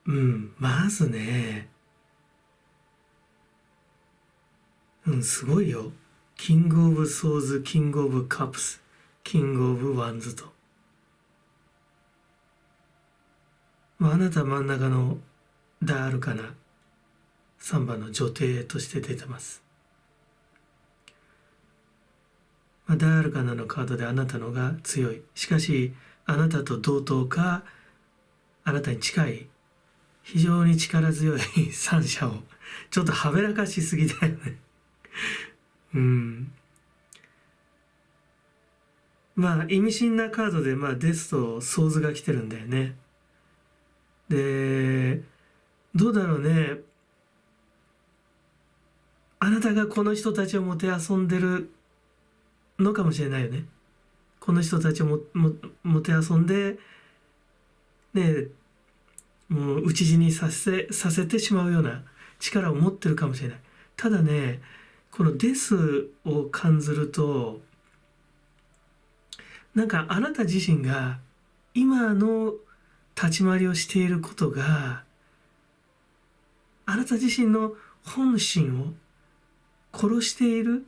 まずね、すごいよ。キングオブソーズ、キングオブカップス、キングオブワンズと。あなた真ん中のダールカナ、3番の女帝として出てます。ダールカナのカードであなたのが強い。しかし、あなたと同等か、あなたに近い、非常に力強い三者を、ちょっとはべらかしすぎだよね。意味深なカードで、デスとソーズが来てるんだよね。で、どうだろうね。あなたがこの人たちをもてあそんでるのかもしれないよね。この人たちをもてあそんで、ね、もう討ち死にさせてしまうような力を持ってるかもしれない。ただね、このデスを感ずると、なんかあなた自身が今の立ち回りをしていることが、あなた自身の本心を殺している、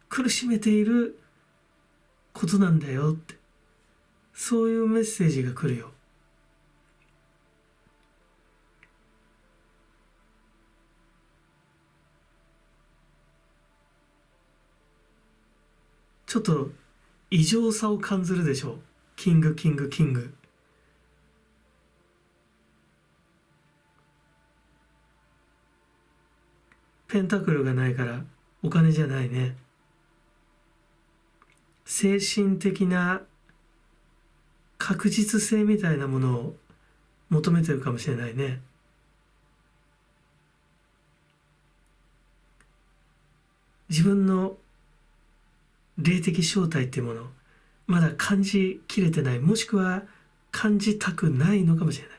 苦しめていることなんだよって、そういうメッセージが来るよ。ちょっと異常さを感じるでしょう。キングキングキング。ペンタクルがないからお金じゃないね。精神的な確実性みたいなものを求めてるかもしれないね。自分の霊的正体っていうものをまだ感じきれてない、もしくは感じたくないのかもしれない。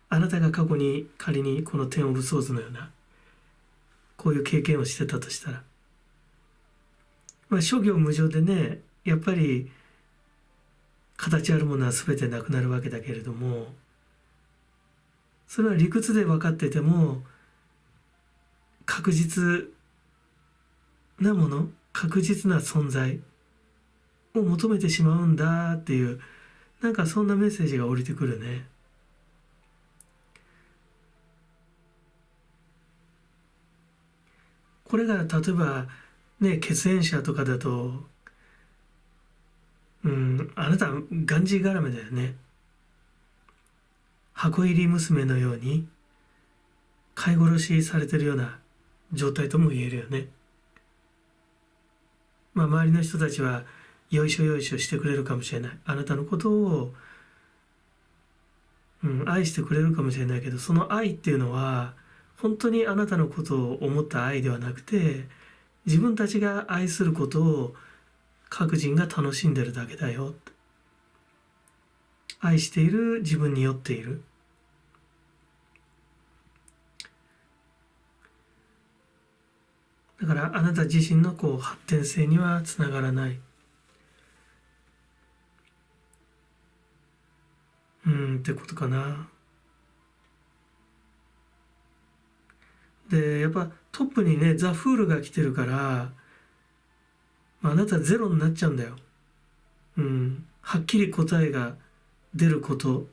あなたが過去に仮にこのテン・オブ・ソーズのようなこういう経験をしてたとしたら、諸行無常でね、やっぱり形あるものは全てなくなるわけだけれども、それは理屈で分かってても確実なもの、確実な存在を求めてしまうんだっていう、なんかそんなメッセージが降りてくるね。これが例えばね、血縁者とかだと、あなたがんじがらめだよね。箱入り娘のように飼い殺しされてるような状態とも言えるよね。周りの人たちはよいしょよいしょしてくれるかもしれない。あなたのことを、愛してくれるかもしれないけど、その愛っていうのは本当にあなたのことを思った愛ではなくて、自分たちが愛することを各人が楽しんでるだけだよ。愛している自分に酔っている。だからあなた自身の発展性にはつながらない。ってことかな。で、やっぱトップにね、ザ・フールが来てるから、あなたゼロになっちゃうんだよ。はっきり答えが出ること。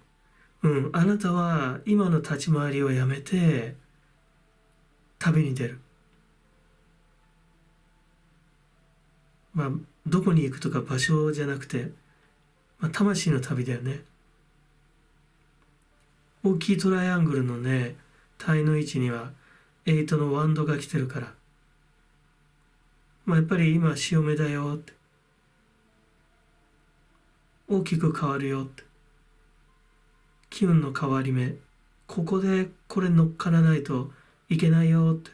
あなたは今の立ち回りをやめて旅に出る。どこに行くとか場所じゃなくて、魂の旅だよね。大きいトライアングルのね、体の位置には8のワンドが来てるから、やっぱり今潮目だよって、大きく変わるよって、気運の変わり目、ここでこれ乗っからないといけないよって。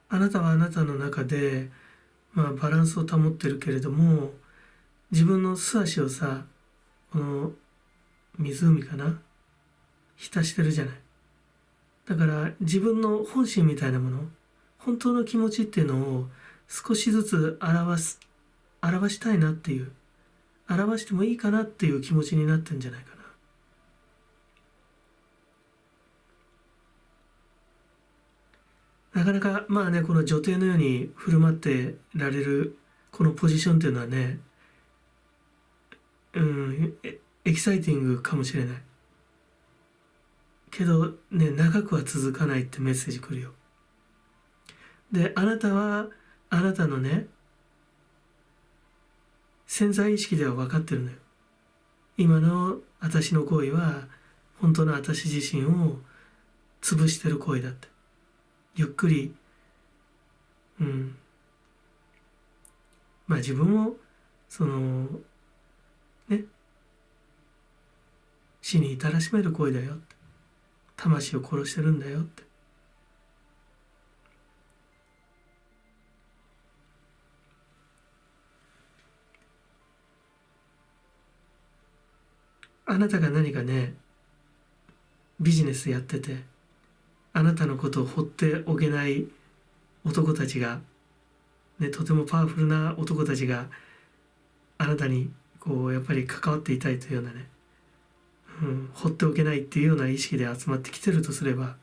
あなたはあなたの中で、バランスを保ってるけれども、自分の素足をさ、この湖かな、浸してるじゃない。だから自分の本心みたいなもの、本当の気持ちっていうのを少しずつ表したいなっていう、表してもいいかなっていう気持ちになってんじゃないかな。なかなかまあね、この女帝のように振る舞ってられるこのポジションっていうのはね、エキサイティングかもしれないけどね、長くは続かないってメッセージ来るよ。で、あなたはあなたのね、潜在意識では分かってるのよ。今の私の行為は本当の私自身を潰してる行為だって。ゆっくり、まあ自分をそのね、死に至らしめる行為だよって、魂を殺してるんだよって。あなたが何かね、ビジネスやってて、あなたのことを放っておけない男たちが、ね、とてもパワフルな男たちがあなたにこうやっぱり関わっていたいというようなね、放っておけないっていうような意識で集まってきてるとすれば、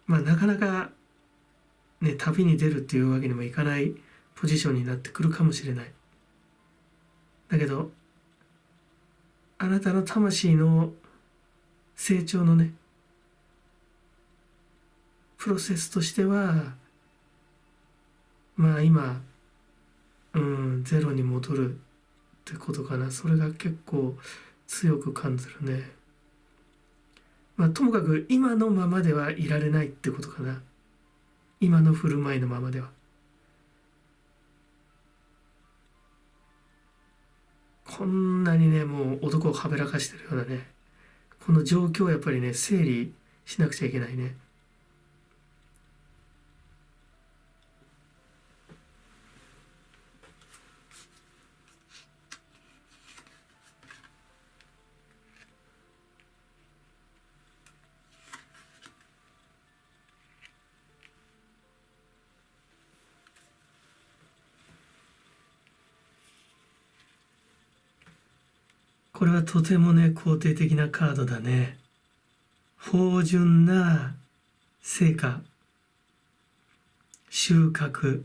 まあなかなかね、旅に出るっていうわけにもいかないポジションになってくるかもしれない。だけどあなたの魂の成長のね、プロセスとしては、まあ今、ゼロに戻るってことかな。それが結構強く感じるね。まあともかく今のままではいられないってことかな。今の振る舞いのままでは。こんなにね、もう男をはべらかしてるようなね、この状況をやっぱりね、整理しなくちゃいけないね。これはとてもね、肯定的なカードだね。芳醇な成果、収穫、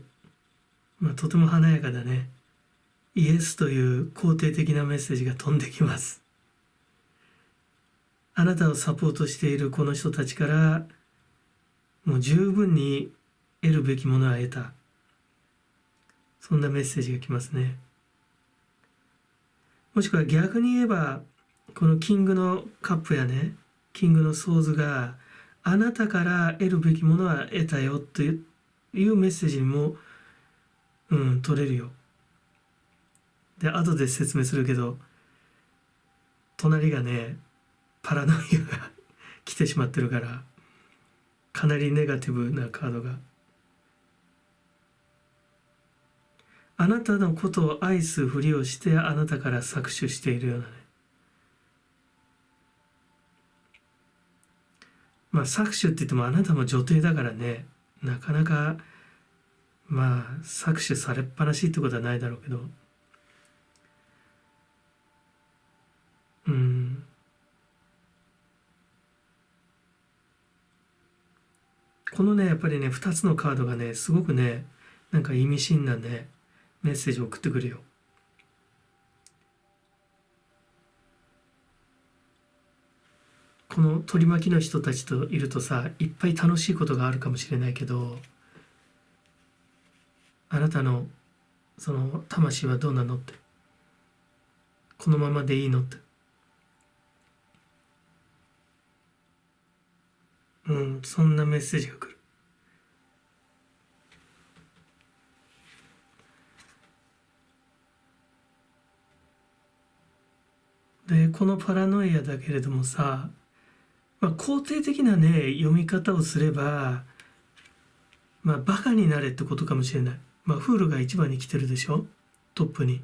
とても華やかだね。イエスという肯定的なメッセージが飛んできます。あなたをサポートしているこの人たちからもう十分に得るべきものは得た。そんなメッセージが来ますね。もしくは逆に言えば、このキングのカップやね、キングのソーズがあなたから得るべきものは得たよというメッセージにも、取れるよ。で、後で説明するけど、隣がね、パラノイアが来てしまってるから、かなりネガティブなカードが。あなたのことを愛すふりをしてあなたから搾取しているようなね。搾取って言ってもあなたも女帝だからね、なかなか搾取されっぱなしってことはないだろうけど、このね、やっぱりね、2つのカードがね、すごくね、なんか意味深なね、メッセージを送ってくるよ。この取り巻きの人たちといるとさ、いっぱい楽しいことがあるかもしれないけど、あなたのその魂はどうなのって、このままでいいのって、そんなメッセージが来る。で、このパラノイアだけれどもさ、肯定的なね、読み方をすれば、バカになれってことかもしれない。フールが一番に来てるでしょ、トップに。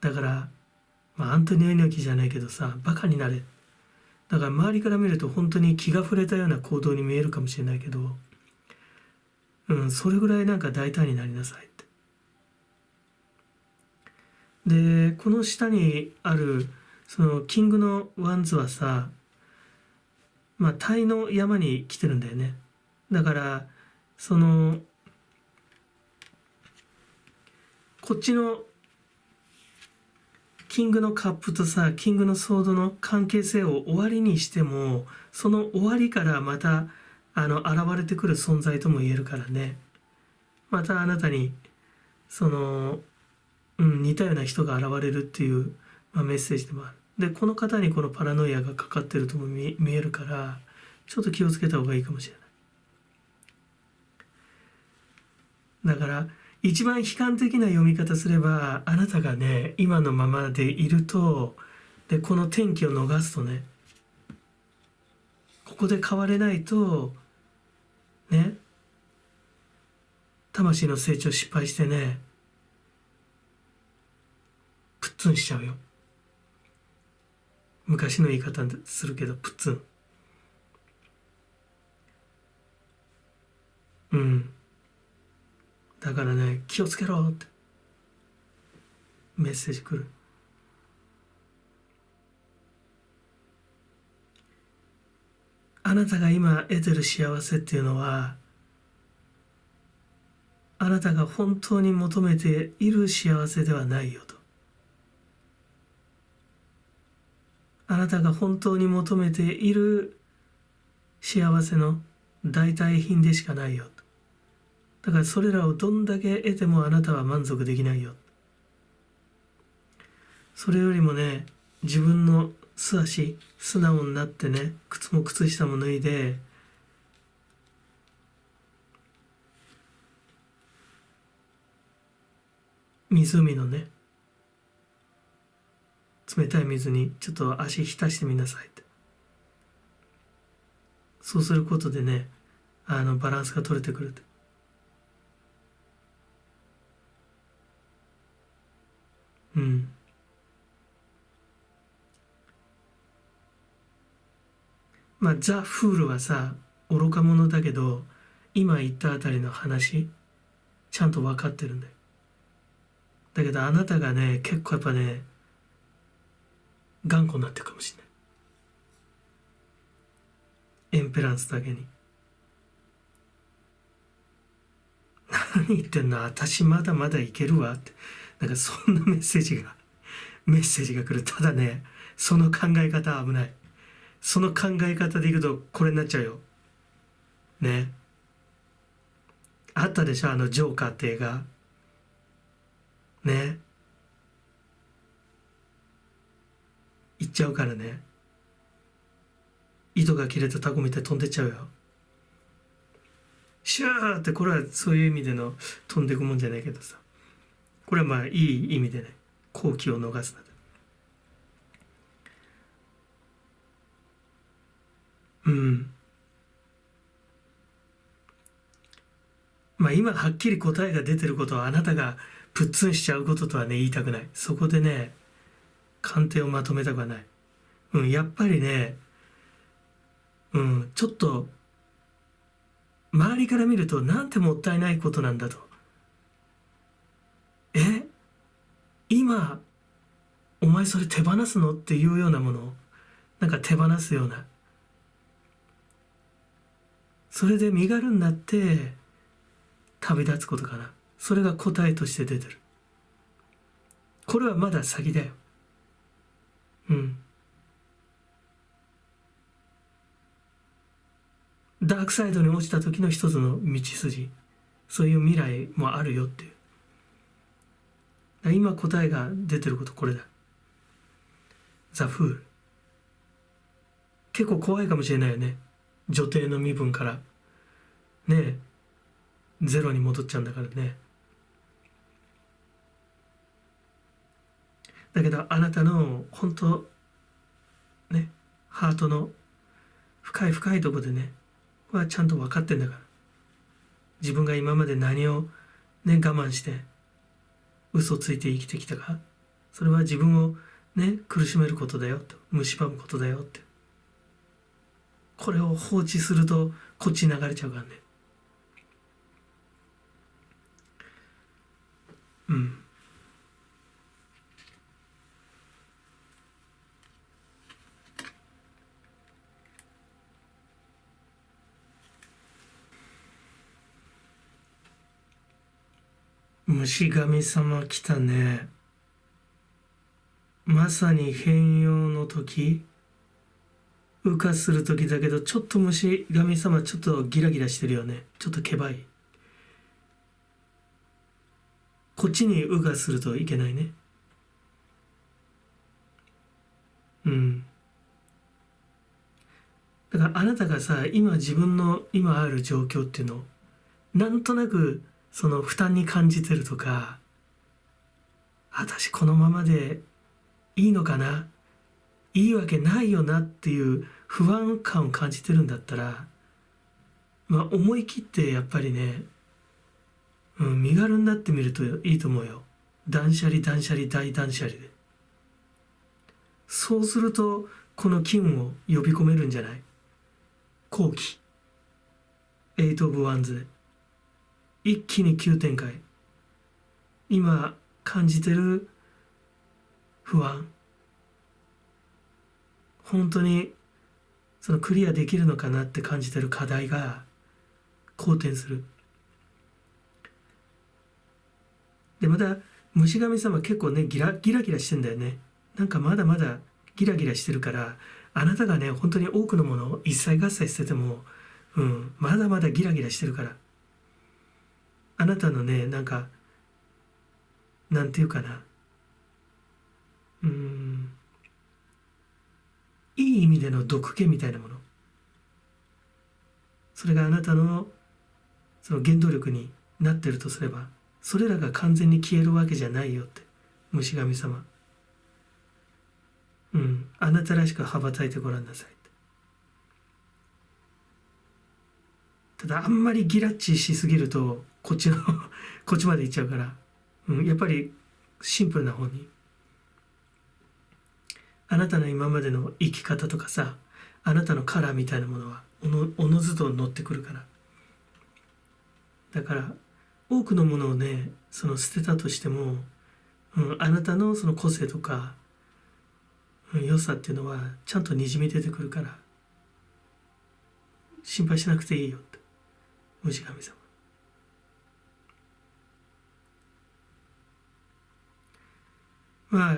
だから、アントニオ猪木じゃないけどさ、バカになれ。だから周りから見ると本当に気が触れたような行動に見えるかもしれないけど、それぐらいなんか大胆になりなさいって。で、この下にあるそのキングのワンズはさ、タイの山に来てるんだよね。だからそのこっちのキングのカップとさ、キングのソードの関係性を終わりにしても、その終わりからまた現れてくる存在とも言えるからね。またあなたにその、似たような人が現れるっていう、メッセージでもある。で、この方にこのパラノイアがかかってるとも見えるから、ちょっと気をつけた方がいいかもしれない。だから一番悲観的な読み方すれば、あなたがね今のままでいると、でこの転機を逃すとね、ここで変われないとね、魂の成長失敗してね、プッツンしちゃうよ。昔の言い方するけど、プッツン。だからね、気をつけろってメッセージ来る。あなたが今得てる幸せっていうのは、あなたが本当に求めている幸せではないよと。あなたが本当に求めている幸せの代替品でしかないよと。だからそれらをどんだけ得てもあなたは満足できないよ。それよりもね、自分の素足、素直になってね、靴も靴下も脱いで、湖のね、冷たい水にちょっと足浸してみなさいって。そうすることでね、バランスが取れてくるって。ザ・フールはさ、愚か者だけど、今言ったあたりの話、ちゃんと分かってるんだよ。だけどあなたがね、結構やっぱね、頑固になってるかもしれない。エンペランスだけに。何言ってんの、私まだまだいけるわって。なんかそんなメッセージが来る。ただね、その考え方は危ない。その考え方でいくとこれになっちゃうよ。ね。あったでしょ、ジョーカーって映画。ね。行っちゃうからね。糸が切れたタコみたいに飛んでっちゃうよ。シューって、これはそういう意味での飛んでくもんじゃないけどさ。これはいい意味でね、好機を逃すな。今はっきり答えが出てることはあなたがプッツンしちゃうこととはね言いたくない。そこでね鑑定をまとめたくはない。やっぱりね、ちょっと周りから見るとなんてもったいないことなんだと。今お前それ手放すのっていうようなものをなんか手放すような、それで身軽になって旅立つことかな。それが答えとして出てる。これはまだ先だよ。ダークサイドに落ちた時の一つの道筋、そういう未来もあるよっていう。今答えが出てることこれだ。ザ・フール。結構怖いかもしれないよね。女帝の身分からねゼロに戻っちゃうんだからね。だけどあなたの本当ね、ハートの深い深いところでねはちゃんと分かってんだから。自分が今まで何をね我慢して嘘ついて生きてきたか、それは自分をね、苦しめることだよと、蝕むことだよって。これを放置するとこっちに流れちゃうからね。うん。虫神様来たね。まさに変容の時、羽化する時だけど、ちょっと虫神様ちょっとギラギラしてるよね。ちょっとけばい。こっちに羽化するといけないね。うん。だからあなたがさ、今自分の今ある状況っていうのを、なんとなくその負担に感じてるとか、私このままでいいのかな、いいわけないよなっていう不安感を感じてるんだったら、まあ思い切ってやっぱりね、身軽になってみるといいと思うよ。断捨離断捨離大断捨離で。そうするとこの機運を呼び込めるんじゃない？後期エイト・オブ・ワンズで一気に急展開。今感じてる不安、本当にそのクリアできるのかなって感じてる課題が好転する。でまた虫神様結構ねギラギラしてんだよね。なんかまだまだギラギラしてるから、あなたがね本当に多くのものを一切合切してても、まだまだギラギラしてるから、あなたのねなんかなんていうかな、いい意味での毒気みたいなもの、それがあなたのその原動力になってるとすれば、それらが完全に消えるわけじゃないよって。虫神様、あなたらしく羽ばたいてごらんなさいって。ただあんまりギラッチしすぎるとこっちのこっちまで行っちゃうから、やっぱりシンプルな方に、あなたの今までの生き方とかさ、あなたのカラーみたいなものはおのずと乗ってくるから。だから多くのものをねその捨てたとしても、あなたのその個性とか、良さっていうのはちゃんとにじみ出てくるから、心配しなくていいよって。虫神様、まあ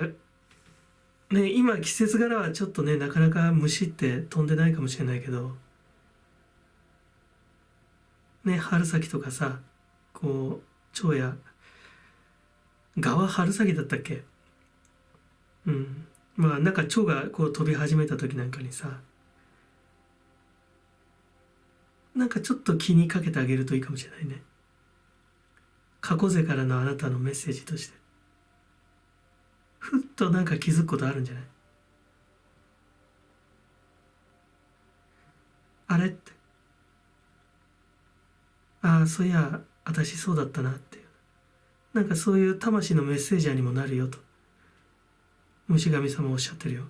ね、今季節柄はちょっとねなかなか虫って飛んでないかもしれないけどね、春先とかさ、こう蝶やガは春先だったっけ。まあなんか蝶がこう飛び始めた時なんかにさ、なんかちょっと気にかけてあげるといいかもしれないね。過去世からのあなたのメッセージとして、ふっとなんか気づくことあるんじゃない？あれって、ああそういや私そうだったなっていう、なんかそういう魂のメッセージャーにもなるよと虫神様おっしゃってるよ。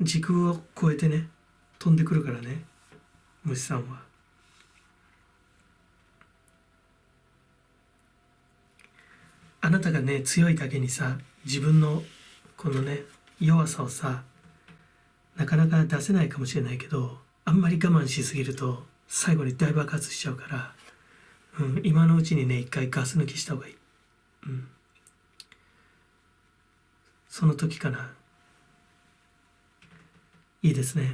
時空を超えてね飛んでくるからね、虫さんは。あなたがね強いだけにさ、自分のこのね弱さをさなかなか出せないかもしれないけど、あんまり我慢しすぎると最後に大爆発しちゃうから、今のうちにね一回ガス抜きした方がいい。その時かな。いいですね。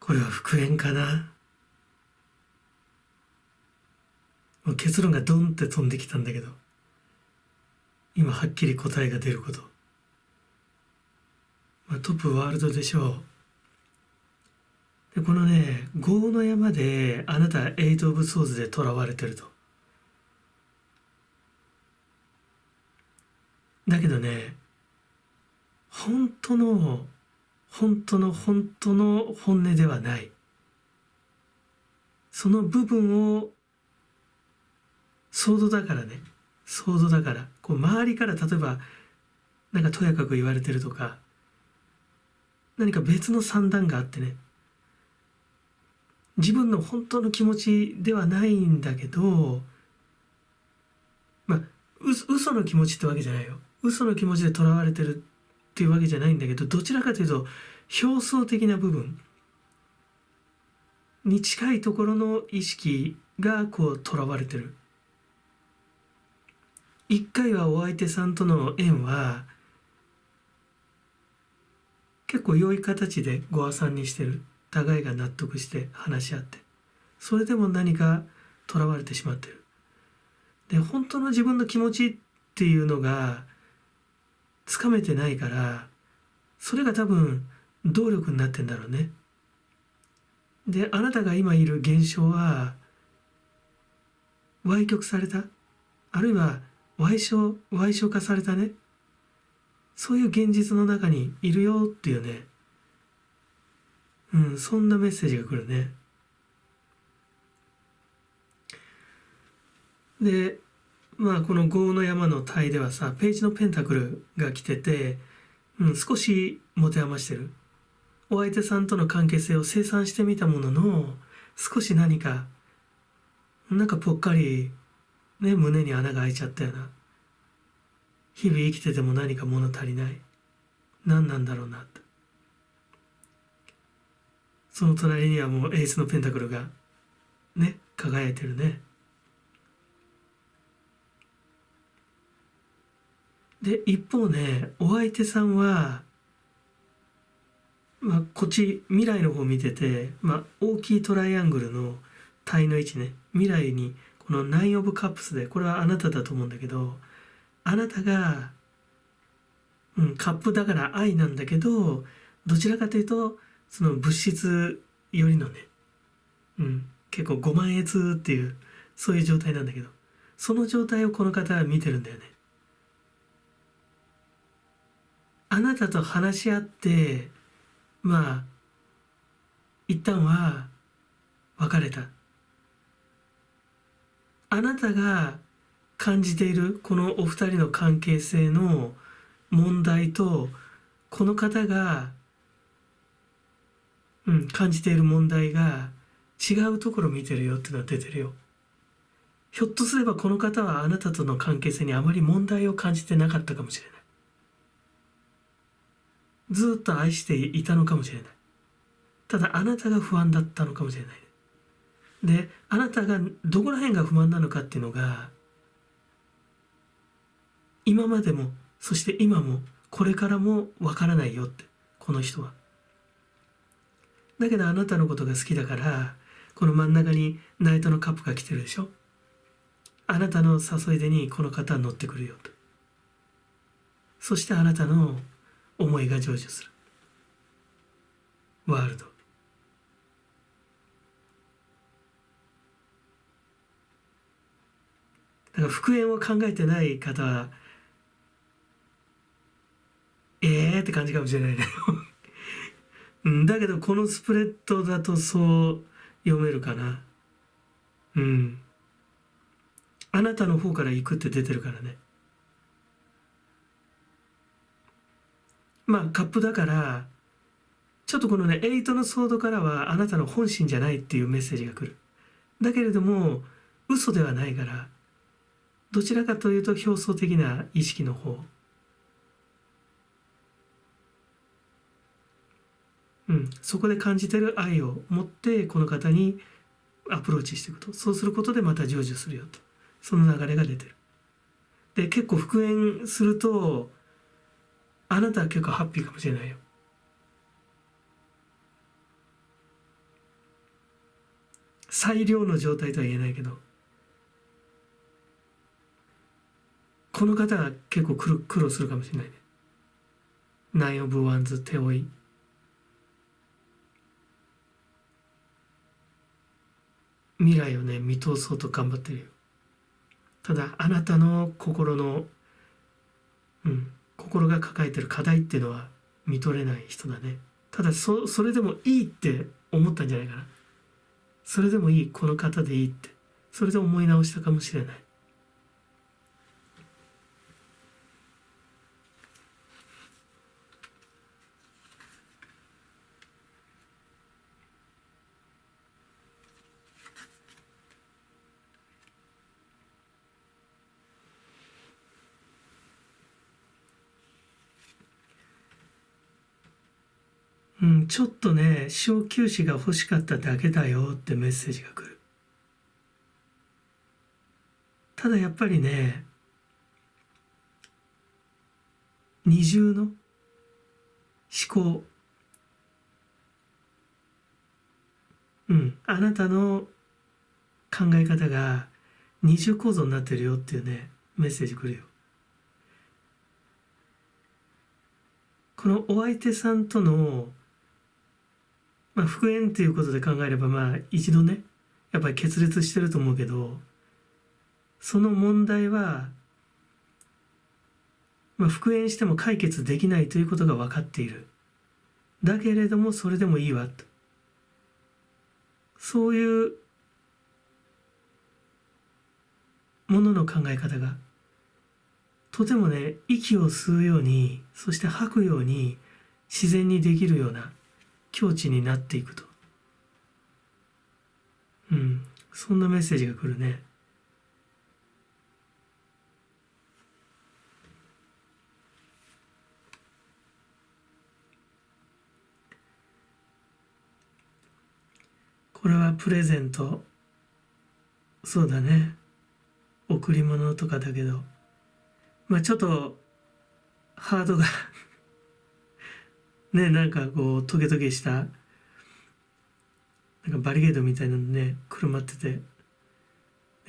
これは復縁かな。もう結論がドンって飛んできたんだけど、今はっきり答えが出ること。トップワールドでしょう。で、このね、業の山であなたエイト・オブ・ソーズで囚われてると。だけどね、本当の本音ではない。その部分を、ソードだからね、ソードだから、こう周りから例えば、なんかとやかく言われてるとか、何か別の算段があってね、自分の本当の気持ちではないんだけど、嘘の気持ちってわけじゃないよ。嘘の気持ちで囚われてるっていうわけじゃないんだけど、どちらかというと表層的な部分に近いところの意識がこう囚われてる。一回はお相手さんとの縁は結構良い形でご破算にしてる。互いが納得して話し合って、それでも何か囚われてしまってる。で、本当の自分の気持ちっていうのがつかめてないから、それが多分動力になってんだろうね。で、あなたが今いる現象は歪曲された、あるいは歪償化されたね、そういう現実の中にいるよっていうね、そんなメッセージが来るね。で、この業の山の体ではさ、ページのペンタクルが来てて、少し持て余してる。お相手さんとの関係性を清算してみたものの、少しなんかぽっかりね、胸に穴が開いちゃったような。日々生きてても何か物足りない。何なんだろうなって。その隣にはもうエースのペンタクルがね、輝いてるね。で、一方ね、お相手さんは、こっち未来の方見てて、大きいトライアングルの体の位置ね、未来にこのナインオブカップスで、これはあなただと思うんだけど、あなたが、カップだから愛なんだけど、どちらかというとその物質よりのね、結構ご満悦っていう、そういう状態なんだけど、その状態をこの方は見てるんだよね。あなたと話し合って、一旦は別れた。あなたが感じているこのお二人の関係性の問題と、この方が、感じている問題が違うところを見てるよっていうのは出てるよ。ひょっとすればこの方はあなたとの関係性にあまり問題を感じてなかったかもしれない。ずっと愛していたのかもしれない。ただあなたが不安だったのかもしれない。で、あなたがどこら辺が不満なのかっていうのが、今までも、そして今も、これからもわからないよって、この人は。だけどあなたのことが好きだから、この真ん中にナイトのカップが来てるでしょ。あなたの誘い出にこの方は乗ってくるよと。そしてあなたの思いが成就する。ワールド。だから復縁を考えてない方は、って感じかもしれないね。だけどこのスプレッドだとそう読めるかな。あなたの方から行くって出てるからね。カップだから、ちょっとこのね、8のソードからはあなたの本心じゃないっていうメッセージが来る。だけれども、嘘ではないから、どちらかというと表層的な意識の方。そこで感じてる愛を持ってこの方にアプローチしていくと。そうすることでまた成就するよと。その流れが出てる。で、結構復縁すると、あなたは結構ハッピーかもしれないよ。最良の状態とは言えないけど、この方は結構苦労するかもしれないね。ナインオブワンズ手負い。未来をね見通そうと頑張ってるよ。ただあなたの心の心が抱えてる課題っていうのは見とれない人だね。ただそれでもいいって思ったんじゃないかな。それでもいい、この方でいいって、それで思い直したかもしれない。ちょっとね小休止が欲しかっただけだよってメッセージが来る。ただやっぱりね、二重の思考、あなたの考え方が二重構造になってるよっていうねメッセージ来るよ。このお相手さんとの復縁っていうことで考えれば一度ねやっぱり決裂してると思うけど、その問題は復縁しても解決できないということが分かっている。だけれどもそれでもいいわと、そういうものの考え方がとてもね息を吸うように、そして吐くように自然にできるような境地になっていくと、そんなメッセージが来るね。これはプレゼント、そうだね、贈り物とかだけど、ちょっとハードがね、なんかこうトゲトゲしたなんかバリケードみたいなのねくるまってて、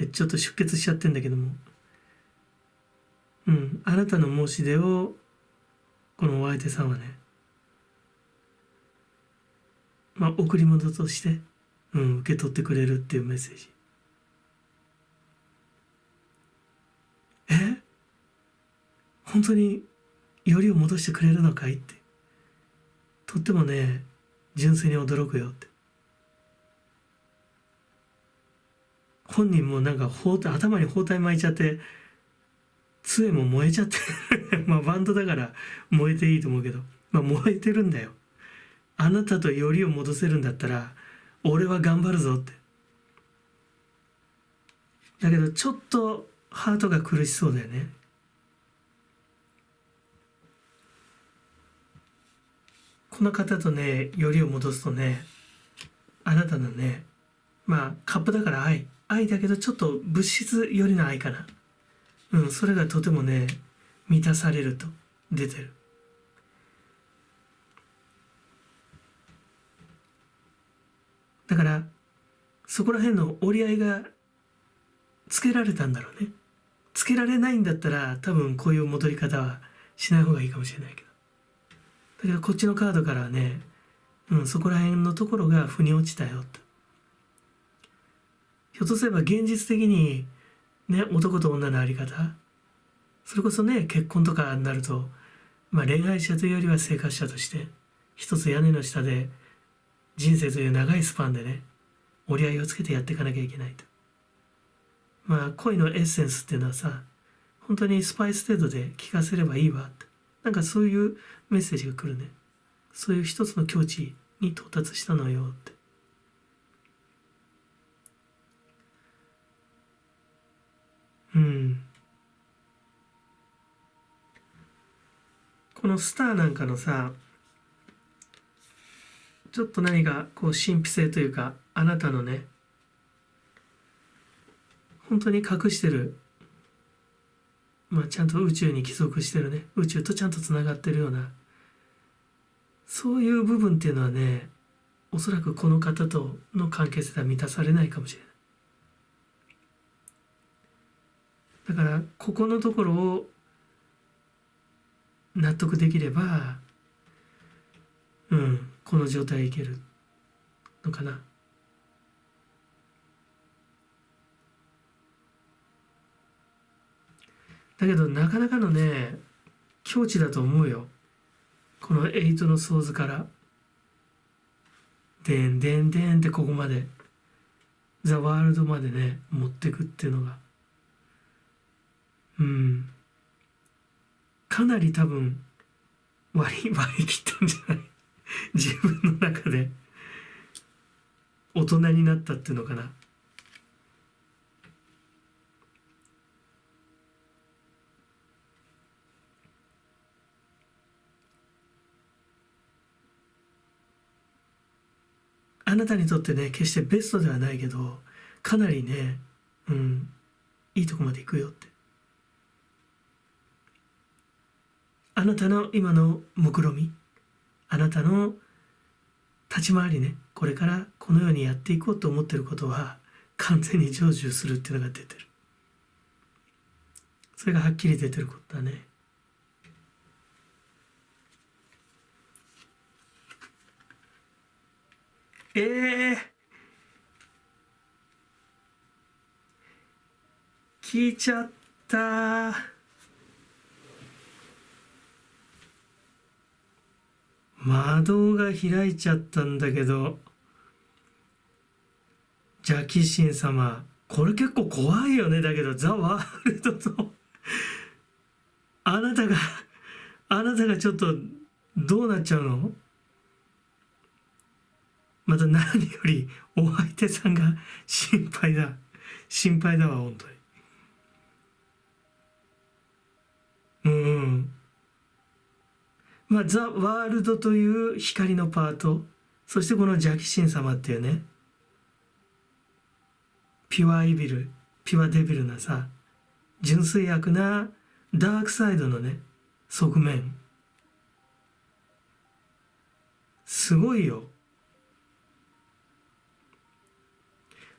ちょっと出血しちゃってんだけども、あなたの申し出をこのお相手さんはね贈り物として、受け取ってくれるっていうメッセージ。本当によりを戻してくれるのかいって、とってもね純粋に驚くよって。本人もなんか頭に包帯巻いちゃって杖も燃えちゃってバンドだから燃えていいと思うけど、燃えてるんだよ。あなたとよりを戻せるんだったら俺は頑張るぞって。だけどちょっとハートが苦しそうだよね。この方とねよりを戻すとね、あなたのねカップだから愛だけどちょっと物質よりの愛かな。それがとてもね満たされると出てる。だからそこら辺の折り合いがつけられたんだろうね。つけられないんだったら多分こういう戻り方はしない方がいいかもしれないけど、だけどこっちのカードからはね、そこら辺のところが腑に落ちたよと。ひょっとすれば現実的にね男と女のあり方、それこそね結婚とかになると、恋愛者というよりは生活者として一つ屋根の下で人生という長いスパンでね折り合いをつけてやっていかなきゃいけないと。恋のエッセンスっていうのはさ、本当にスパイス程度で聞かせればいいわって、なんかそういうメッセージが来るね。そういう一つの境地に到達したのよって。このスターなんかのさ、ちょっと何かこう神秘性というか、あなたのね本当に隠してる、ちゃんと宇宙に帰属してるね、宇宙とちゃんとつながってるような、そういう部分っていうのはねおそらくこの方との関係性は満たされないかもしれない。だからここのところを納得できれば、この状態いけるのかな。だけどなかなかのね境地だと思うよ、この8のソーズからでんでんでんってここまでザ・ワールドまでね持ってくっていうのがかなり多分割り切ったんじゃない自分の中で大人になったっていうのかな。あなたにとってね決してベストではないけどかなりねいいとこまで行くよって、あなたの今の目論み、あなたの立ち回りね、これからこのようにやっていこうと思ってることは完全に成就するっていうのが出てる。それがはっきり出てることだね。聞いちゃった。窓が開いちゃったんだけど、ジャキシン様、これ結構怖いよね。だけどザ・ワールドとあなたがちょっとどうなっちゃうの？また何よりお相手さんが心配だわ本当に。まあザ・ワールドという光のパート、そしてこのジャキシン様っていうねピュアイビル、ピュアデビルなさ、純粋悪なダークサイドのね側面、すごいよ。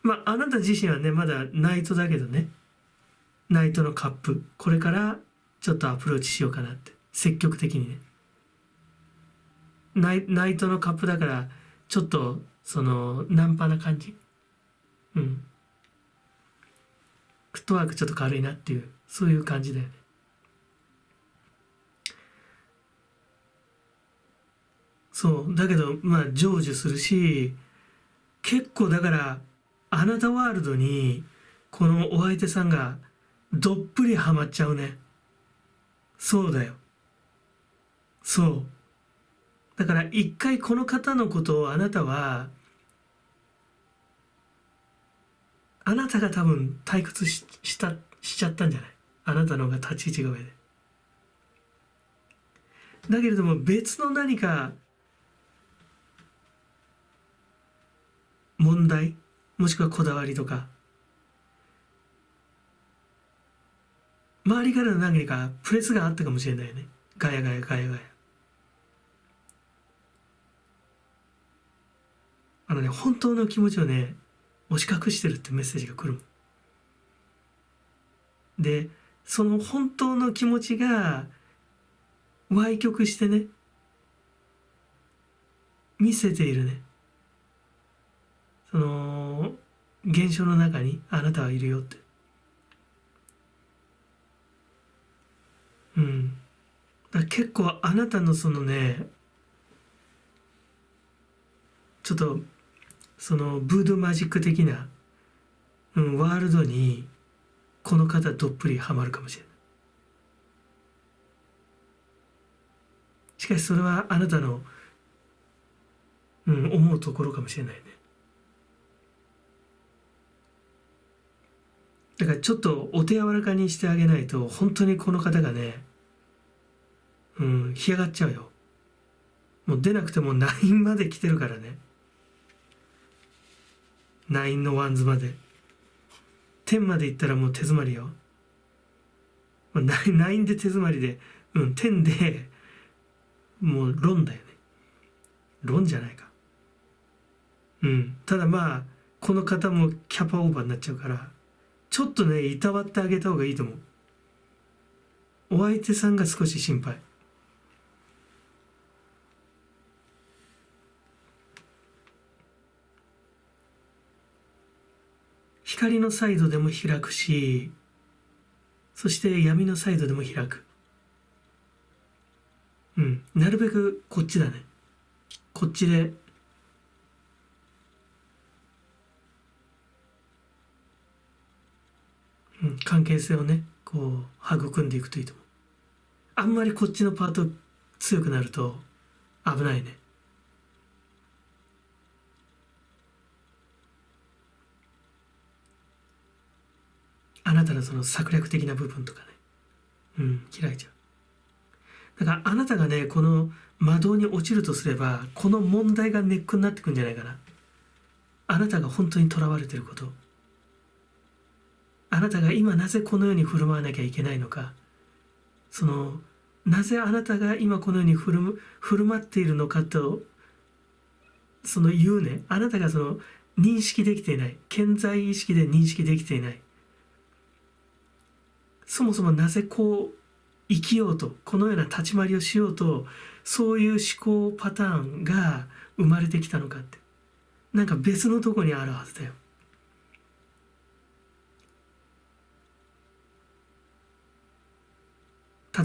まああなた自身はねまだナイトだけどね、ナイトのカップ、これからちょっとアプローチしようかなって、積極的にね。ナイトのカップだからちょっとそのナンパな感じ、フットワークちょっと軽いなっていう、そういう感じだよね。そうだけどまあ成就するし、結構だからあなたワールドにこのお相手さんがどっぷりハマっちゃうね。そうだよ、そうだから一回この方のことをあなたが多分退屈しちゃったんじゃない？あなたの方が立ち位置が上で。だけれども別の何か問題、もしくはこだわりとか、周りからの何かプレスがあったかもしれないよね。ガヤガヤ。本当の気持ちをね押し隠してるってメッセージが来る。でその本当の気持ちが歪曲してね見せているね、その現象の中にあなたはいるよって。だから結構あなたのそのねちょっとそのブードゥーマジック的な、ワールドにこの方どっぷりハマるかもしれない。しかしそれはあなたの、思うところかもしれないね。だからちょっとお手柔らかにしてあげないと本当にこの方がね干上がっちゃうよ。もう出なくても9まで来てるからね、9のワンズまで、10まで行ったらもう手詰まりよ。9で手詰まりで、10でもうロンだよね。ロンじゃないか。うん。ただまあ、この方もキャパオーバーになっちゃうから、ちょっとね、いたわってあげた方がいいと思う。お相手さんが少し心配。光のサイドでも開くし、そして闇のサイドでも開く。うん。なるべくこっちだね。こっちで、うん、関係性をね、こう、育んでいくといいと思う。あんまりこっちのパート強くなると危ないね。あなたのその策略的な部分とかね。うん、開いちゃう。だからあなたがね、この魔道に落ちるとすれば、この問題がネックになってくんじゃないかな。あなたが本当に囚われてること。あなたが今なぜこのように振る舞わなきゃいけないのか。その、なぜあなたが今このように振る舞っているのかと、その言うね。あなたがその認識できていない。顕在意識で認識できていない。そもそもなぜこう生きようと、このような立ち回りをしようと、そういう思考パターンが生まれてきたのかって。なんか別のとこにあるはずだよ。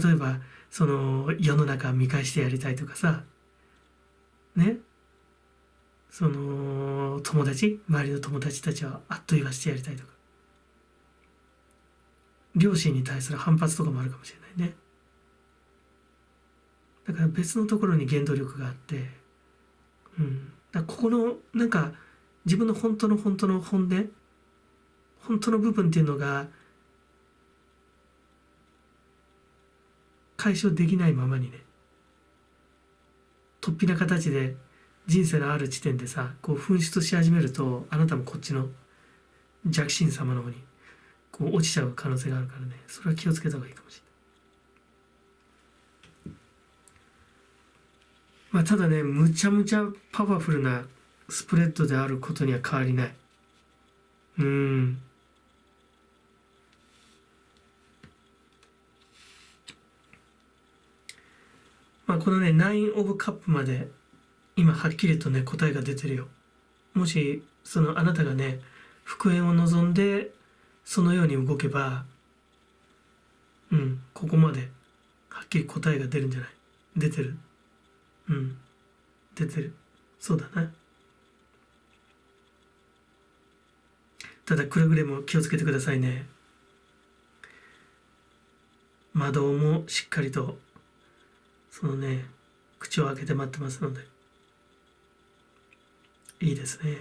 例えば、その世の中見返してやりたいとかさ、ね、その友達、周りの友達たちはあっと言わしてやりたいとか、両親に対する反発とかもあるかもしれないね。だから別のところに原動力があって、うん、だからここのなんか自分の本当の本当の本音、本当の部分っていうのが解消できないままにね、突飛な形で人生のある地点でさ、こう噴出し始めると、あなたもこっちの弱心様の方にこう落ちちゃう可能性があるからね、それは気をつけた方がいいかもしれない。まあただね、むちゃむちゃパワフルなスプレッドであることには変わりない。まあこのね、ナインオブカップまで今はっきりとね、答えが出てるよ。もし、そのあなたがね、復縁を望んで、そのように動けば、ここまではっきり答えが出るんじゃない？出てる。うん、出てる。そうだな。ただくれぐれも気をつけてくださいね。魔導もしっかりとそのね、口を開けて待ってますので、いいですね。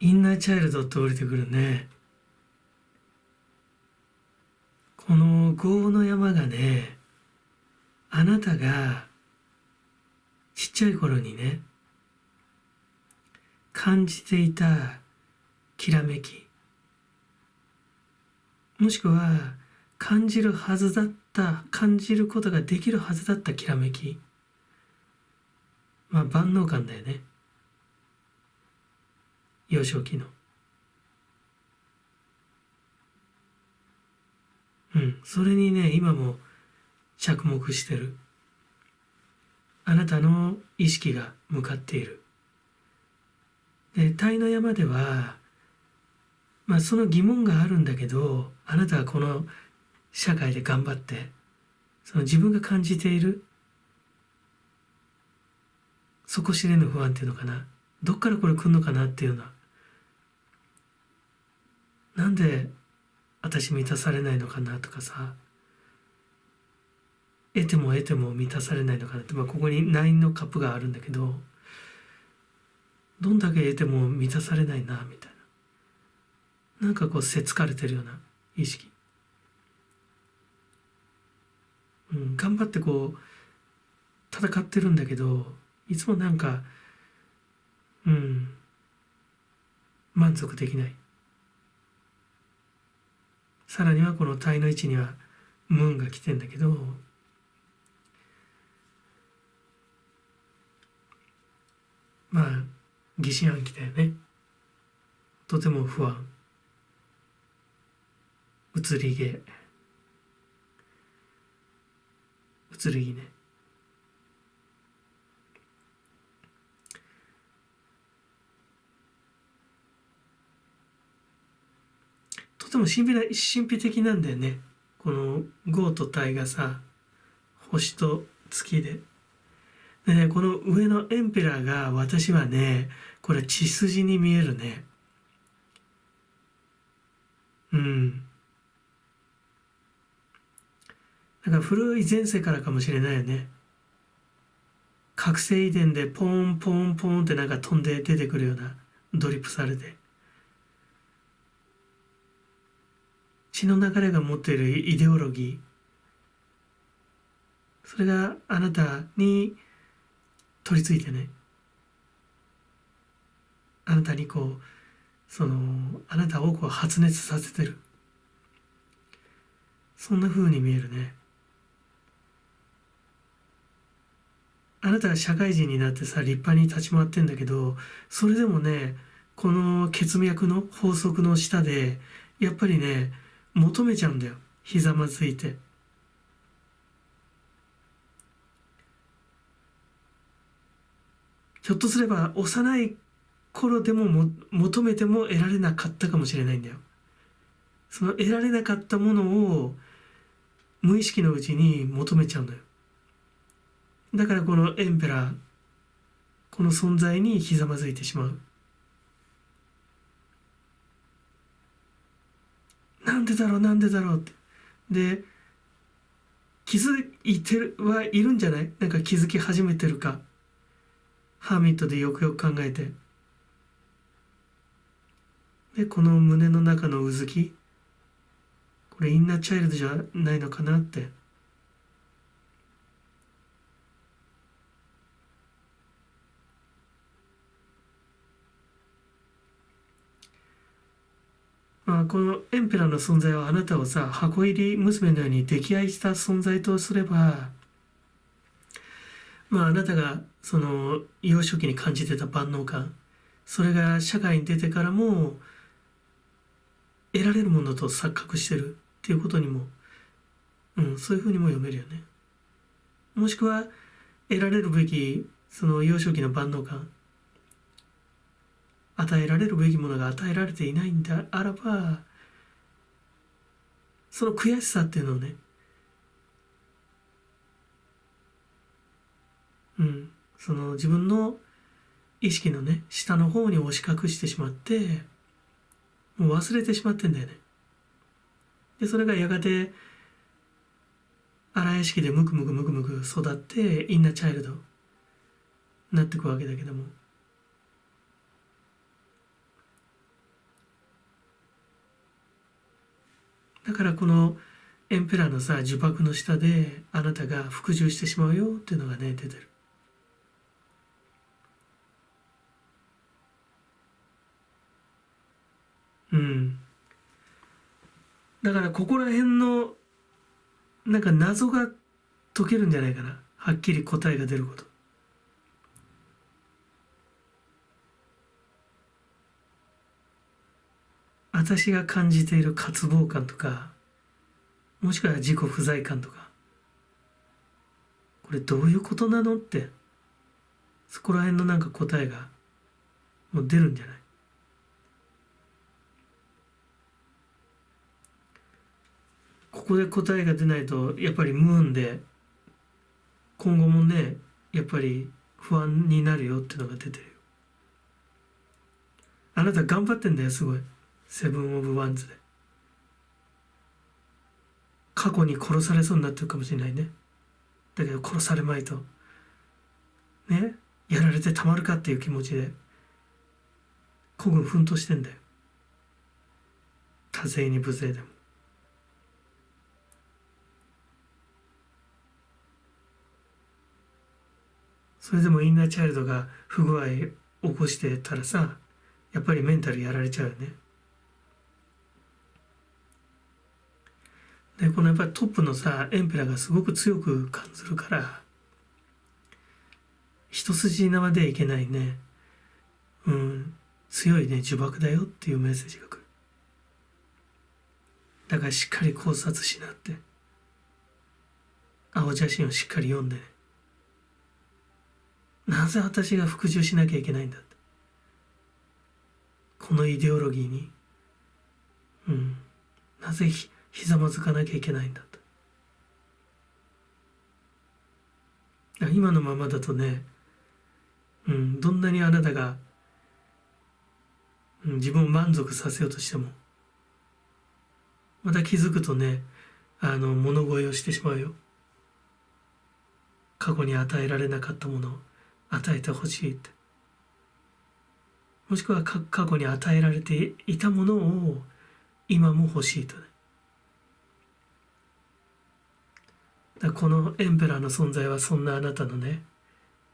インナーチャイルドって降りてくるね。この業の山がね、あなたがちっちゃい頃にね、感じていたきらめき、もしくは感じるはずだった、感じることができるはずだったきらめき、まあ万能感だよね。幼少期の。それにね、今も着目してる。あなたの意識が向かっている。で、タイの山では、その疑問があるんだけど、あなたはこの社会で頑張って、その自分が感じている底知れぬ不安っていうのかな、どっからこれ来るのかなっていうのは、なんで私満たされないのかなとかさ、得ても得ても満たされないのかなって、ここに9のカップがあるんだけど、どんだけ得ても満たされないなみたいな、なんかこうせつかれてるような意識、頑張ってこう戦ってるんだけど、いつもなんか満足できない。さらにはこの体の位置にはムーンが来てんだけど、疑心暗鬼だよね。とても不安、移り気ね。とても神秘的なんだよね。このゴーとタイがさ、星と月で。でね、この上のエンペラーが私はね、これ血筋に見えるね。なんか古い前世からかもしれないよね。覚醒遺伝でポンポンポンってなんか飛んで出てくるような、ドリップされて。血の流れが持っているイデオロギー、それがあなたに取り付いてね、あなたにこう、あなたをこう発熱させてる。そんな風に見えるね。あなたが社会人になってさ、立派に立ち回ってんだけど、それでもね、この血脈の法則の下で、やっぱりね、求めちゃうんだよ。ひざまずいて。ひょっとすれば幼い頃でも求めても得られなかったかもしれないんだよ。その得られなかったものを無意識のうちに求めちゃうのよ。だからこのエンペラー、この存在にひざまずいてしまう。なんでだろうなんでだろうって。で、気づいてるはいるんじゃない？なんか気づき始めてるか。ハーミットでよくよく考えて。で、この胸の中のうずき、これインナーチャイルドじゃないのかなって。このエンペラーの存在はあなたをさ、箱入り娘のように溺愛した存在とすれば、あなたがその幼少期に感じてた万能感、それが社会に出てからも得られるものと錯覚してるっていうことにも、そういうふうにも読めるよね。もしくは得られるべきその幼少期の万能感、与えられるべきものが与えられていないんであらば、その悔しさっていうのをね、その自分の意識のね、下の方に押し隠してしまって、もう忘れてしまってんだよね。で、それがやがて荒屋敷でムクムクムクムク育ってインナーチャイルドになっていくわけだけども、だからこのエンペラーのさ、呪縛の下であなたが服従してしまうよっていうのがね、出てる。だからここら辺のなんか謎が解けるんじゃないかな。はっきり答えが出ること。私が感じている渇望感とか、もしくは自己不在感とか、これどういうことなのって、そこら辺のなんか答えがもう出るんじゃない？ここで答えが出ないとやっぱり無運で、今後もねやっぱり不安になるよってのが出てるよ。あなた頑張ってんだよ、すごい。セブン・オブ・ワンズで過去に殺されそうになってるかもしれないね。だけど殺されまいとね、やられてたまるかっていう気持ちで孤軍奮闘してんだよ、多勢に無勢でも。それでもインナーチャイルドが不具合起こしてたらさ、やっぱりメンタルやられちゃうよね。でこのやっぱりトップのさエンペラーがすごく強く感じるから、一筋縄ではいけないね、強いね呪縛だよっていうメッセージが来る。だからしっかり考察しなって、青写真をしっかり読んでね、なぜ私が服従しなきゃいけないんだって、このイデオロギーに、なぜひざまずかなきゃいけないんだと。今のままだとね、どんなにあなたが、自分を満足させようとしても、また気づくとね、物乞いをしてしまうよ。過去に与えられなかったものを与えてほしいって、もしくは過去に与えられていたものを今も欲しいとね。だこのエンペラーの存在はそんなあなたのね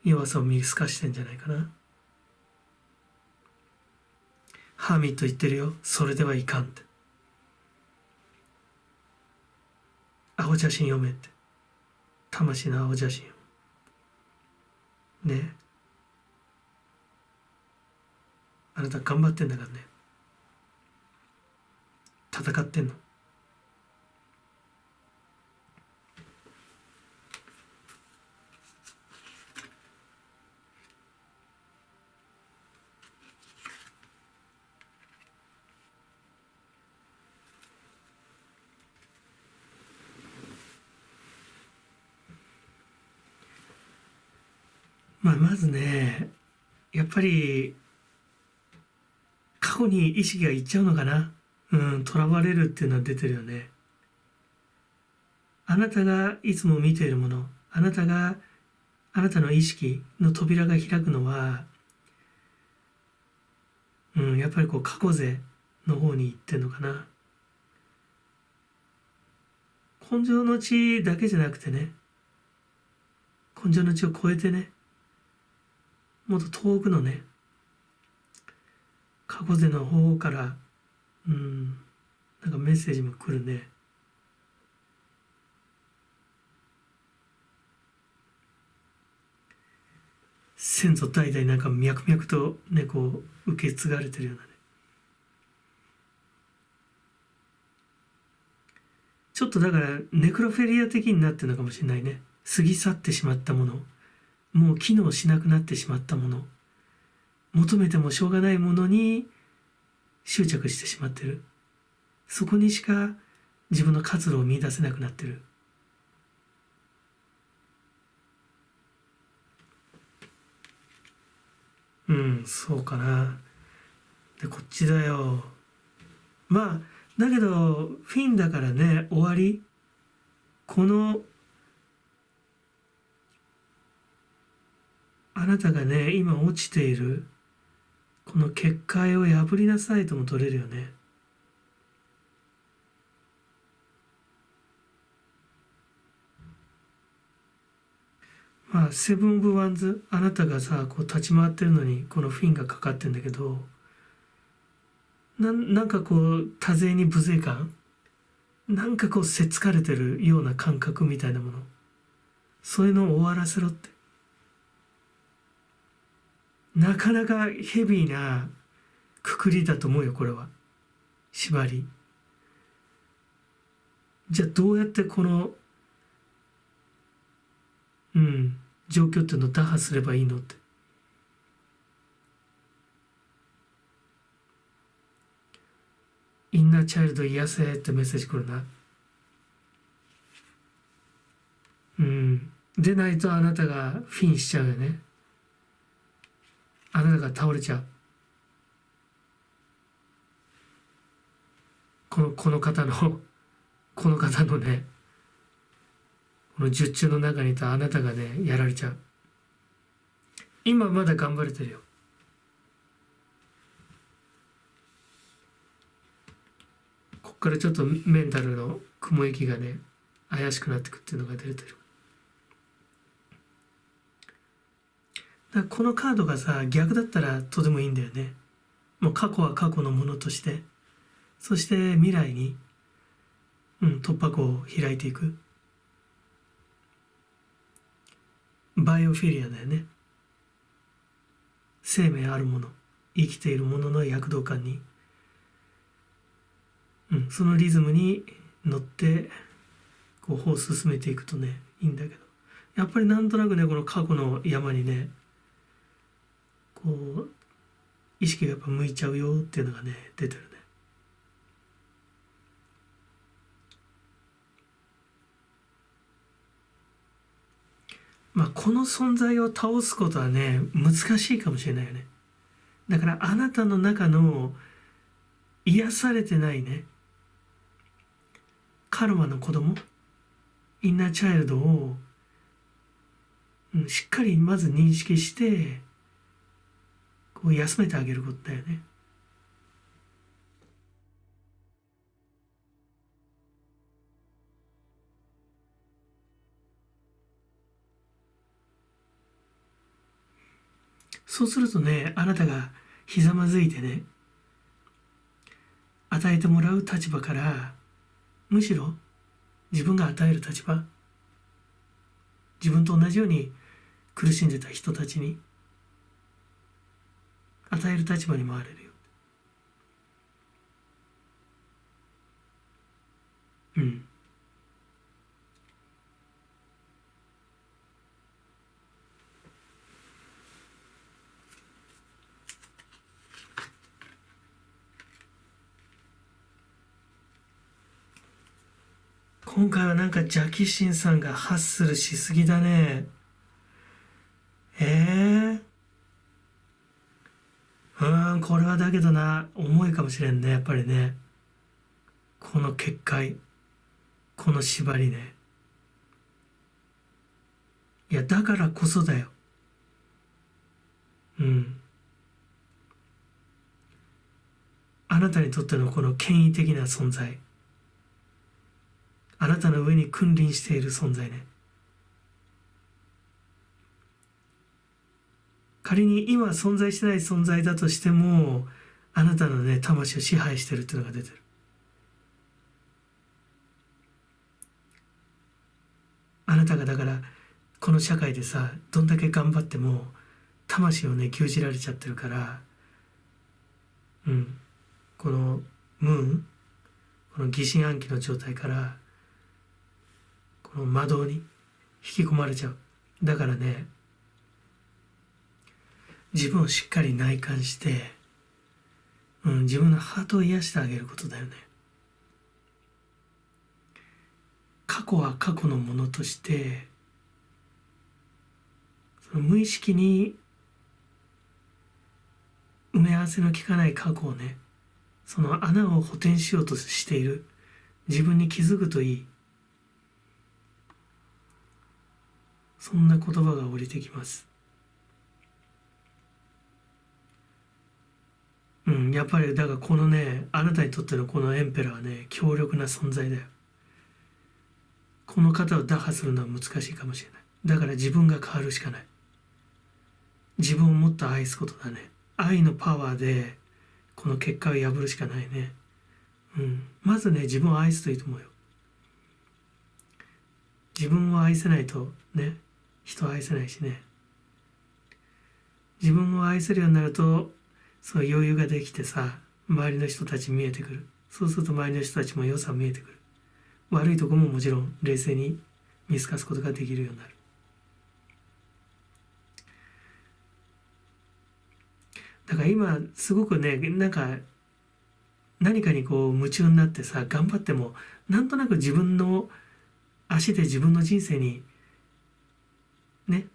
弱さを見透かしてんじゃないかな。ハーミット言ってるよ、それではいかんって。青写真読めって、魂の青写真をね。あなた頑張ってんだからね、戦ってんの。まずね、やっぱり過去に意識がいっちゃうのかな。囚われるっていうのは出てるよね。あなたがいつも見ているもの、あなたの意識の扉が開くのは、やっぱりこう過去勢の方に行ってんのかな。根性の地だけじゃなくてね、根性の地を超えてね、もっと遠くのね、過去勢の方から、なんかメッセージも来るね。先祖代々なんか脈々とね、こう受け継がれてるようなね。ちょっとだからネクロフェリア的になってるのかもしれないね。過ぎ去ってしまったもの、もう機能しなくなってしまったもの、求めてもしょうがないものに執着してしまってる。そこにしか自分の活路を見出せなくなってる。そうかな。でこっちだよ。まあだけどフィンだからね、終わり。このあなたがね今落ちているこの結界を破りなさいとも取れるよね。まあセブン・オブ・ワンズ、あなたがさこう立ち回ってるのにこのフィンがかかってんだけど、なんかこう多勢に無勢感、なんかこうせっつかれてるような感覚みたいなもの、そういうのを終わらせろって。なかなかヘビーなくくりだと思うよ、これは。縛り。じゃあどうやってこの状況っていうのを打破すればいいのって。インナーチャイルド癒せってメッセージ来るな。でないとあなたがフィンしちゃうよね。あなたが倒れちゃう。この方のこの方のね、この術中の中にいたあなたがね、やられちゃう。今まだ頑張れてるよ。こっからちょっとメンタルの雲行きがね、怪しくなってくっていうのが出てる。だからこのカードがさ、逆だったらとてもいいんだよね。もう過去は過去のものとして、そして未来に、突破口を開いていく。バイオフィリアだよね。生命あるもの、生きているものの躍動感に、そのリズムに乗ってこう歩を進めていくとね、いいんだけど、やっぱりなんとなくね、この過去の山にね、こう意識がやっぱ向いちゃうよっていうのがね、出てるね。この存在を倒すことはね、難しいかもしれないよね。だからあなたの中の癒されてないね、カルマの子供、インナーチャイルドを、しっかりまず認識して、こう休めてあげることだよね。そうするとね、あなたがひざまずいてね、与えてもらう立場から、むしろ自分が与える立場、自分と同じように苦しんでた人たちに与える立場に回れるよ。今回はなんかジャキシンさんがハッスルしすぎだね。これはだけどな、重いかもしれんね、やっぱりね。この結界、この縛りね。いや、だからこそだよ。あなたにとってのこの権威的な存在。あなたの上に君臨している存在ね。仮に今存在してない存在だとしても、あなたのね、魂を支配してるっていうのが出てる。あなたがだからこの社会でさ、どんだけ頑張っても魂をね、牛耳られちゃってるから、このムーン、この疑心暗鬼の状態からこの魔導に引き込まれちゃう。だからね、自分をしっかり内観して、自分のハートを癒してあげることだよね。過去は過去のものとして、その無意識に埋め合わせの効かない過去をね、その穴を補填しようとしている自分に気づくといい。そんな言葉が降りてきます。やっぱりだからこのね、あなたにとってのこのエンペラーはね、強力な存在だよ。この方を打破するのは難しいかもしれない。だから自分が変わるしかない。自分をもっと愛すことだね。愛のパワーでこの結界を破るしかないね。まずね、自分を愛すといいと思うよ。自分を愛せないとね、人を愛せないしね。自分を愛せるようになると、そう余裕ができてさ、周りの人たち見えてくる。そうすると周りの人たちも良さ見えてくる。悪いとこももちろん冷静に見透かすことができるようになる。だから今すごくね、なんか何かにこう夢中になってさ頑張ってもなんとなく自分の足で自分の人生にね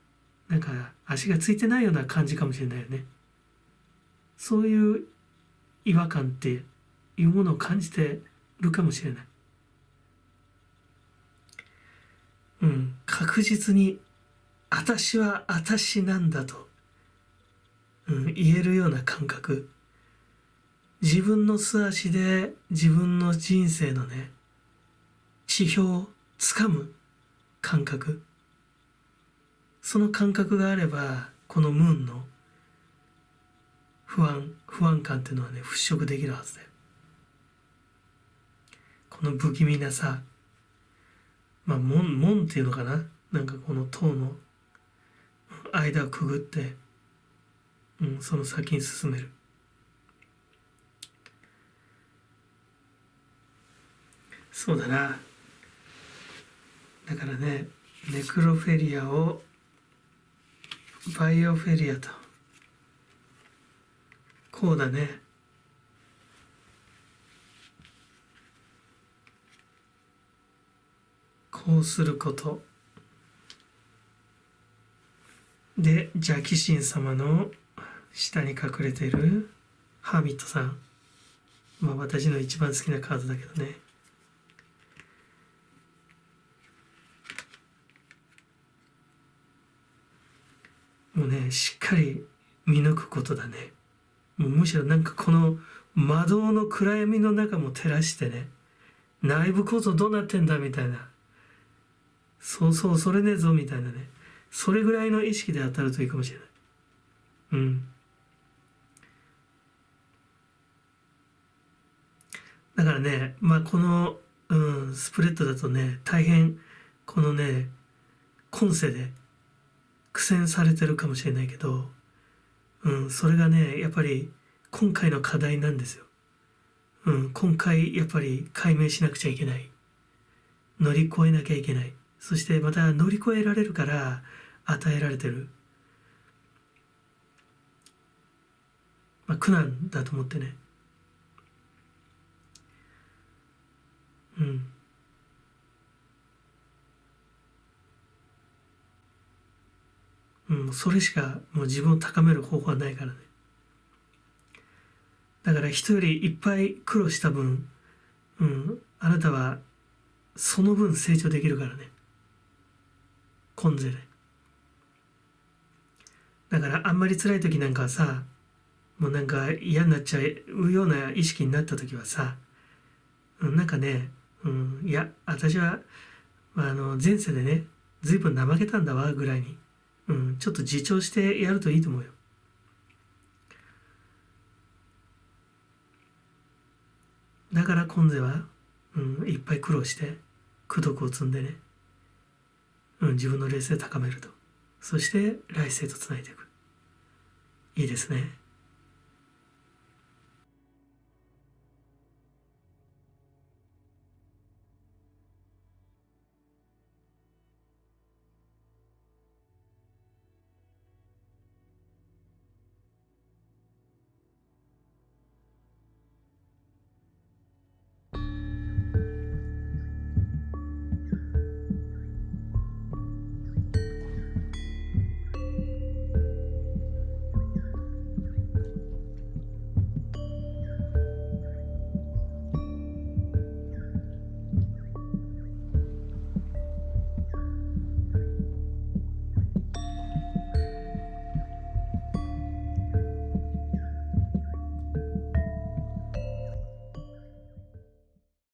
なんか足がついてないような感じかもしれないよね。そういう違和感っていうものを感じてるかもしれない。確実に私は私なんだと、言えるような感覚、自分の素足で自分の人生のね指標をつかむ感覚、その感覚があればこのムーンの不安感っていうのはね払拭できるはずだよ。この不気味なさ、門っていうのかな、なんかこの塔の間をくぐって、その先に進める。そうだな。だからね、ネクロフェリアをバイオフェリアと、こうだね。こうすることで、邪気神様の下に隠れているハーミットさん、私の一番好きなカードだけどね。もうねしっかり見抜くことだね。もうむしろなんかこの魔導の暗闇の中も照らしてね、内部構造どうなってんだみたいな、そうそれねえぞみたいなね、それぐらいの意識で当たるといいかもしれない。だからねこの、スプレッドだとね大変このね今世で苦戦されてるかもしれないけど、それがねやっぱり今回の課題なんですよ。今回やっぱり解明しなくちゃいけない、乗り越えなきゃいけない、そしてまた乗り越えられるから与えられてる、苦難だと思ってね。それしかもう自分を高める方法はないからね。だから人よりいっぱい苦労した分、あなたはその分成長できるからね、今世で。だからあんまり辛い時なんかはさ、もうなんか嫌になっちゃうような意識になった時はさ、なんかね、いや私は、前世でね随分怠けたんだわぐらいに、ちょっと自重してやるといいと思うよ。だから今世は、いっぱい苦労して功徳を積んでね、自分の霊性を高めると、そして来世とつないでいく。いいですね。